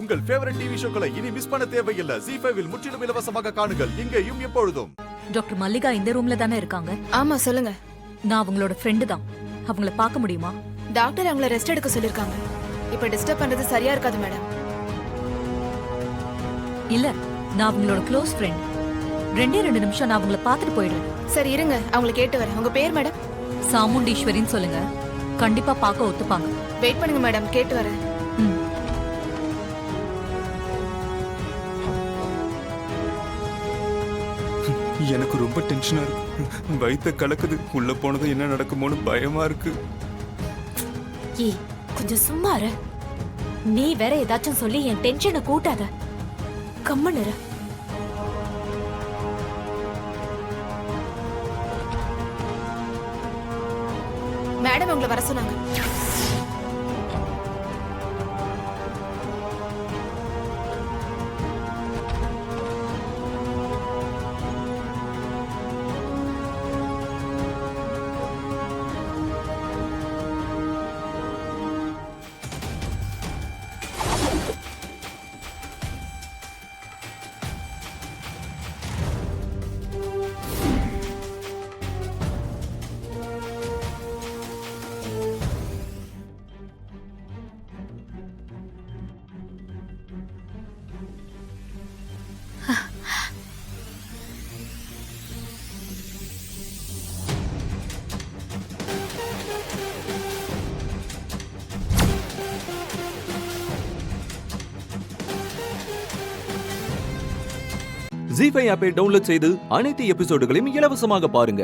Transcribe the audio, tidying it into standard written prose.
உங்கள் favourite TV ஷோக்களை இனி miss பண்ண தேவையில்லை. ZEE5 இல் முற்றிலும் இலவசமாக காணுங்கள், இங்கேயும் எப்பொழுதும். டாக்டர் மல்லிகா இந்த ரூம்ல தானே இருக்காங்க? ஆமா சொல்லுங்க. நான் அவங்களோட ஃப்ரெண்டு தான். அவங்கள பார்க்க முடியுமா? டாக்டர் அவங்கள ரெஸ்ட் எடுக்க சொல்லிருக்காங்க. இப்ப டிஸ்டர்ப் பண்றது சரியா இருக்காது மேடம். இல்ல, நான் அவங்களோட க்ளோஸ் ஃப்ரெண்ட். 2 நிமிஷம் நான் அவங்கள பார்த்துட்டு போயிடுறேன். சரி இருங்க, அவங்கள கேட்டு வரேன். உங்க பேர் மேடம்? சாமுண்டீஸ்வரின்னு சொல்லுங்க. கண்டிப்பா பார்க்க ஒத்துப்பாங்க. வெயிட் பண்ணுங்க மேடம், கேட்டு வரேன். எனக்கு ரொம்ப டென்ஷனா இருக்கு. வயித்த கலக்குது. உள்ள போனது என்ன நடக்குமோன்னு பயமா இருக்கு. ஏய், கொஞ்சம் சும்மா இரு. நீ வேற ஏதாச்சும் சொல்லி என் டென்ஷனை கூட்டாத. கம்முன்னு இரு. மேடம் உங்களை வர சொன்னாங்க. ZEE5 ஆப்பை டவுன்லோட் செய்து அனைத்து எபிசோடுகளையும் இலவசமாக பாருங்க.